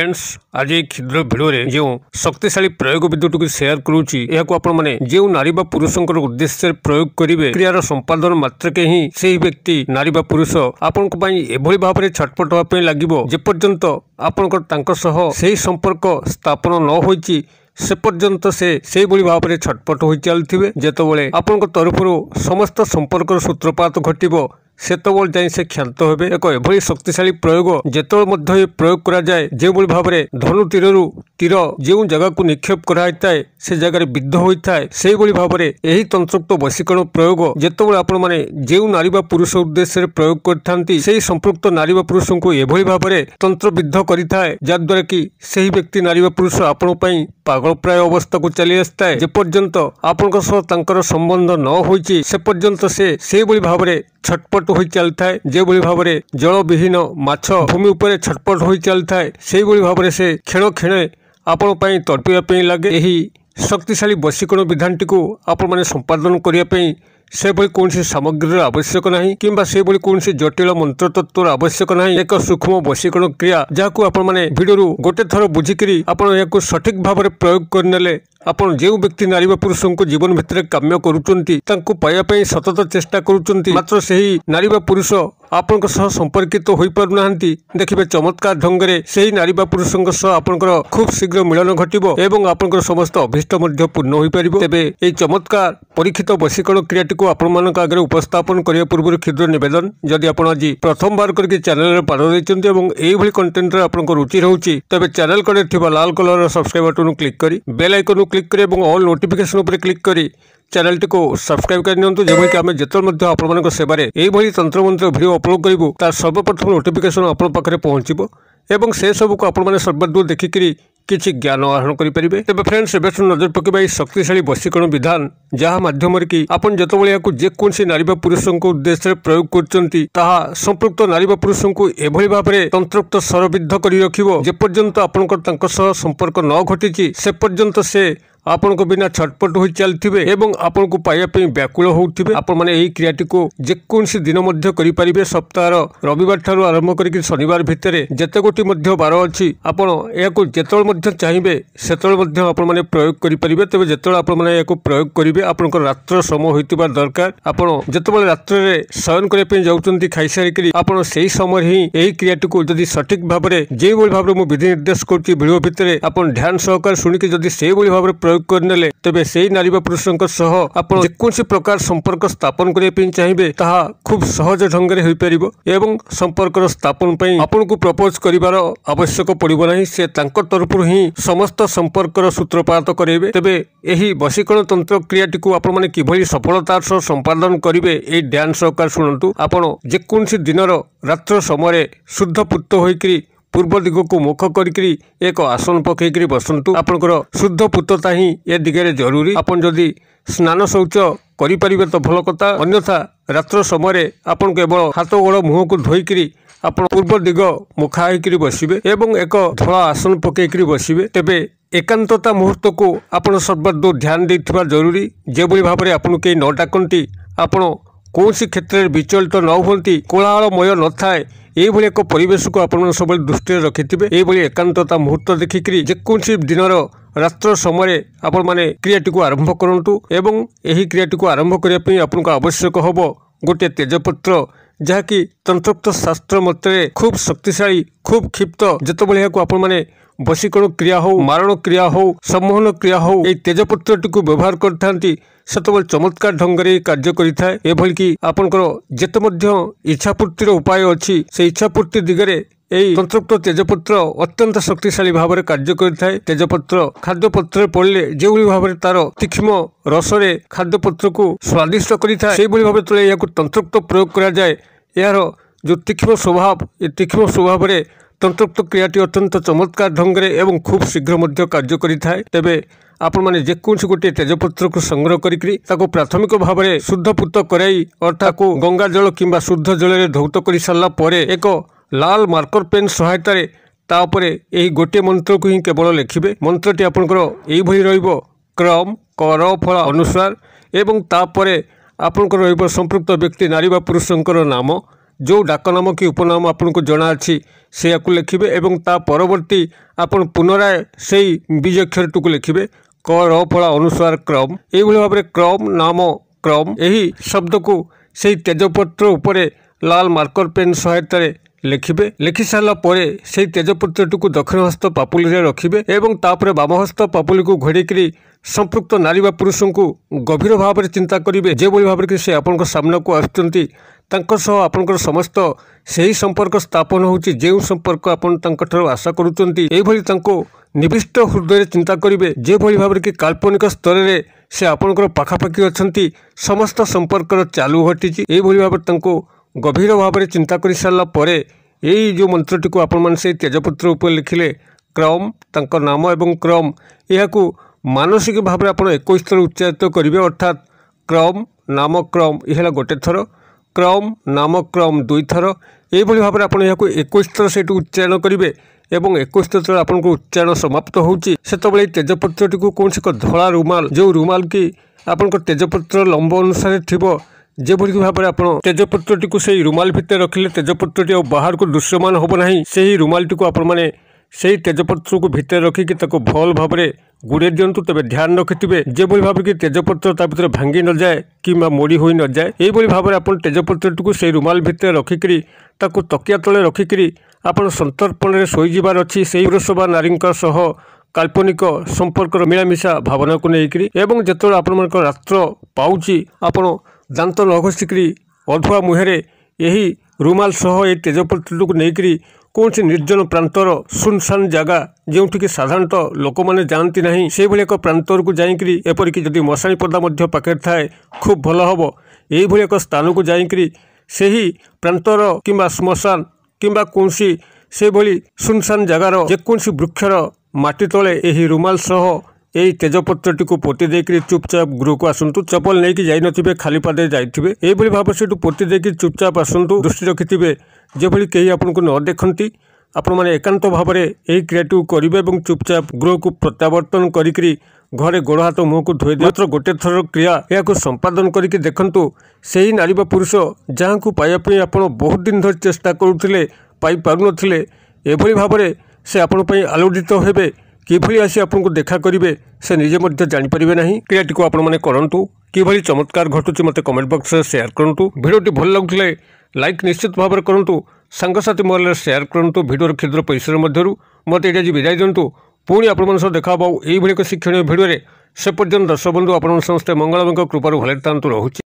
Friends आज एक क्षुद्र भिडियो जो शक्तिशाली प्रयोग विद्युत को शेयर करुच्ची जो नारी बा पुरुषों उद्देश्य प्रयोग करेंगे क्रियार संपादन मात्रके ही से व्यक्ति नारी बा पुरुष आपण एभली भाव में छटपट होगापी लगे जेपर्यंत आपण से संपर्क स्थापन न होइछि से पर्यंत से भाव में छटपट हो चलते जितेबाला आपण तरफ समस्त संपर्क सूत्रपात घटव सेतबल जाई से क्षांत होबे एक एभली शक्तिशाली प्रयोग जेतबेले प्रयोग करा जाए जो भाव में धनु तीर जो जगह को निक्षेप कराई से जगह विद्ध होता है से भाव में यही तंत्रोक्त वशीकरण प्रयोग जेतबेले आपण माने जो नारी बा पुरुष उद्देश्य प्रयोग करथांती से संपृक्त नारी बा पुरुष को एभली भाव में तंत्र विद्ध करिथाए जद्वारा कि सही व्यक्ति नारी बा पुरुष आपण पई पागल प्राय अवस्था को चली आसता है जेपर्यंत आपण सह संबंध न होइछि से पर्यंत से भाव में छटपट हो चलता है जो भाव में जल विहीन माछ भूमि उपर छटपट हो चलता है से भाव में से क्षण क्षण आपण पई तड़पिया लगे यही शक्तिशाली वशीकरण विधानटी को आपण माने संपादन करने से कौन सामग्री आवश्यक नहीं किंबा से कौन जटिल मंत्र तत्वर आवश्यक नहीं एक सूक्ष्म वशीकरण क्रिया जहाँ आपण माने वीडियो गोटे थर बुझिकी आपको सठिक भाव में प्रयोग करने आपण जो व्यक्ति नारी बा पुरुष को जीवन भितर काम्य करुँच पाइबापी सतत चेष्टा करुँच मात्र से ही नारी बा पुरुष आपण संपर्कित हो पारना देखिए चमत्कार ढंग से नारी बा पुरुष आपंकर खूब शीघ्र मिलन घटव एवं आपंकर समस्त अभिष्ट पूर्ण हो पार तेरे ये चमत्कार परीक्षित वशीकरण क्रियाटी को आपण आगे उपस्थापन करने पूर्व क्षुद्र निवेदन जदि आप आज प्रथम बार करके चैनल पाद देते कंटेन्ट आपको रुचि रोचे तेज चैनल कड़े लाल कलर सब्सक्राइब बटन क्लिक कर बेल आइकन क्लिक कर ऑल नोटिफिकेशन पर क्लिक कर चैनल टी को सब्सक्राइब कर नियंतु जेभली आम जिते आपण सेवार यही तंत्र मंत्र वीडियो अपलोड करूँ तार सर्वप्रथम नोटिफिकेशन आपण पाखे पहुँचब एवं से सबको आपण सर्वदूर देखिकी किसी ज्ञान आहरण करेंगे तेज फ्रेंड्स एवं नजर पकेबा शक्तिशाली वशीकरण विधान जहाँ मध्यम कि आपन जितेबाला जेकोसी नारी बा पुरुष उद्देश्य प्रयोग कर संपृक्त नारी बा पुरुष को एभली भाव में तंत्रोक्त स्वरबिद्ध कर रखिब जेपर्यंत आपंकर संपर्क न घटी से पर्यंत से आपण को बिना छटपट हो चलते एवं आपण को पाइबापी व्याकुल होउथिबे आपण माने एही क्रियाटी को जेकोसी दिन मध्य करि परिबे सप्ताह रविवार ठारू आरंभ करिक शनिवार भितर जेते गोटी मध्य बार अछि आपण एयाको जेतल मध्य चाहिबे सेतल मध्य आपण माने प्रयोग करि परिबे तबे जेतल आपण माने एयाको प्रयोग करिवे आपनकर रात्र समय होइतिबा दरकार आपण जेतबेले रात्र रे शयन करिया पे जाउचंती खाइसारिकरी आपण सेही समय ही एही क्रियाटी को जदि सठिक भाव रे जे बोली भाव रे मु विधि निर्देश करछि वीडियो भितर आपण ध्यान सहकार सुनिके जदि से बोली भाव रे प्रयोग करने तेबे से नारी बा पुरुष आपण जेकोसी प्रकार संपर्क स्थापन करने चाहिए ताहा खूब सहज ढंग से हो पारिबो एवं संपर्क स्थापन पई आपण को प्रपोज करिवार आवश्यक पड़िबो नहीं से तांकर तरफ ही समस्त संपर्क सूत्रपात करेबे तेबे एही वशीकरण तंत्र क्रियाटी को आपण माने किभली सफलतार सह संपादन करिवे ए ध्यान सहकार सुनंतु आपण जेकोसी दिनर रात्र समय शुद्ध पुत्त होइकरी पूर्व दिग को मुख करी एक आसन पकईकरी बसंतु आपंकर शुद्ध पुतता ही ए दिगरे जरूरी आपन जदि स्नान शौच करें तो भल कथा अन्यथा रात्र समय आपन केवल हाथ गोड़ मुह को धोईकरी आप पूर्व दिग मुखा होकर बसबे एवं एक धला आसन पकईकरी बसबे तेबे एकांतता मुहूर्त को आपन सर्वदूर ध्यान देथिबा जरूरी जेभली भाव में आपन के न डाकती आपण कौन क्षेत्र में विचलित न होती कोलाहलमय न थाए यही एक परिवेश को आप सब दृष्टि रखिथे ये एकांतता मुहूर्त देखिकी जेकोसी दिनर रात्र समय आपण माने क्रियाटी को आरंभ करूँ एवं यही क्रियाटी को आरंभ करने आपको आवश्यक हम गोटे तेजपत्र जहाँकि तंत्रोक्त शास्त्र मतरे खूब शक्तिशाली खूब क्षिप्त जितेबाला आपण माने वशीकरण क्रिया हो मारण क्रिया हो सम्मोहन क्रिया हो ये तेजपत्र को व्यवहार करथांती सेतबेले चमत्कार ढंग से कार्य करिथाए एभली कि आपनकर जेते मध्य इच्छापूर्तिर उपाय अच्छी से इच्छापूर्ति दिगरे यही तंत्रोक्त तेजपत्र अत्यंत शक्तिशाली भाव में कार्य करिथाए तेजपत्र खाद्यपत्र पड़े जो भाव में तार तीक्ष्म रसरे खाद्यपत्र को स्वादिष्ट करिथाए से भाव में या तंत्रोक्त प्रयोग करा जाए यार जो तीक्ष्म स्वभाव ये तीक्ष्म स्वभाव में तंत्रोक्त क्रियाटी अत्यंत चमत्कार ढंग से एवं खूब शीघ्र मध्य कार्य करिथाए तेबे आपण माने जेकोसी गोटे तेजपत्र को संग्रह करी प्राथमिक भाव में शुद्ध पुत कराई अर्थात को गंगा जल किंबा शुद्ध जल में धौत कर सारा पर एक लाल मार्कर पेन सहायता यही गोटे मंत्र को ही केवल लिखिबे मंत्रटी आपंकर यही रहिबो क्रम कर फल अनुसार एवं तापर आपंकर रहिबो संपृक्त व्यक्ति नारी बा पुरुषंकर नाम जो डाकनाम कि उपनाम आपको जना अच्छी से लिखिए एवं ता परवर्ती आपण पुनराय से बीजाक्षर को लिखिए क र फला अनुसार क्रम ये भाव में क्रम नाम क्रम यही शब्द को से तेजपत्र उपरे लाल मार्कर पेन सहायता लिखिए लिखि सारा पर से तेजपत्र को दक्षिण हस्त पापुली रखिए एवं तापर बाम हस्त पापुली को घोड़ेक संपृक्त नारी बा पुरुष को गभीर भाव में चिंता करेंगे जो भाव कि से आपण सामना को आसकर समस्त से संपर्क स्थापन होची जो संपर्क आपण आशा करुँच निविष्ट हृदय चिंता करेंगे जो भाव कि काल्पनिक स्तर में से आपणकर पाखापाखि अच्छा समस्त संपर्क चालू घटी ये भाव गभीर भाव में चिंता कर सारा पर यही जो मंत्रटी को आपण से तेजपत्र उपर लिखिले क्रम तांको नाम एवं क्रम यह मानसिक भाव में आप 21 थर उच्चारित करेंगे अर्थात क्रम नाम क्रम यह गोटे थर क्रम नाम क्रम 2 थर ये भाव में आप 21 थर से उच्चारण करेंगे एवं 21 थर आपको उच्चारण समाप्त होची सेतबेले तेजपत्रटी को कौन से धला रुमाल जो रुमाल की आपन तेजपत्र लंब अनुसार थिबो जो भाव में आप तेजपत्रटी को से रुमाल भितर रखिले तेजपत्रटी बाहर को दृश्यमान होब नहीं से रुमालटी को आपण मैंने से तेजपत्र को भितर रखिकी भल भाव में गुड़े दिंतु तेज ध्यान रखिथे जो भाव कि तेजपत्र ता भर भांगी न जाए कि मोड़ी हो न जाए यही भाव में आप तेजपत्रटी को से रुमाल भितर रखिकी तकिया तले रखिकी आप संतर्पण में शोईबार अच्छी से पुरुष बा नारी सह काल्पनिक संपर्क मिलामिशा भावना को लेकिन जो आपण रात्र पाऊँच आपण दांत न घषिकी अधुआ मुहरे यही रुमाल सह ये तेजपत्र को लेकिन कौन सी निर्जन प्रांतर सुनसान जगह जोठिक साधारणतः लोक मैंने जाती ना से भाई एक प्रांतर को जाकि एपरिक जदि मशाणी पदा पाखे थाए खूब भल हम यही एक स्थान को जाकि से ही प्रांतर किंबा श्मशान किंबा कौन से भली सुनसान जगार जेकोसी वृक्षर माटी तले यही रुमाल सह यही तेजपत्रटी को पोती देकर चुपचाप गृह को आसतु चपल नहीं कि जाई नथिबे खाली पादे जाइथिबे एभली भाव से पोती देकर चुपचाप आसतु दृष्टि रखिथिबे जेभली कहीं आपको न देखती आपण मैंने एकांत भाव में यही क्रियाटी करेंगे और चुपचाप गृह को प्रत्यावर्तन करी घरे गोड़ हाथ मुँह को धोई मात्र गोटे थर क्रिया यह संपादन करके देखंतु से ही नारी बा पुरुष जहाँ को पाइबापी आप बहुत दिन धरी चेष्टा करुले पाई पारु नथिले एभली भाव में से आपण आलोड़ित हेबे किभली आसी आपको देखा करेंगे से निजे जानीपारे ना क्रियाटी को आपण मैंने करूँ किभली चमत्कार घटुची मत कमेंट बॉक्स में शेयर करूँ भिडियोटी भल लगुले लाइक निश्चित भाव में करूँ सांगसाथी महल शेयर करूँ भिडियो क्षुद्र परिसर मध्य मत ये आज विदाय दिंतु पुणी आपण देखा यही एक शिक्षणीय भिडियो से पर्यंत दर्शक बंधु आप समस्ते मंगलमय कृपार भले रोचे।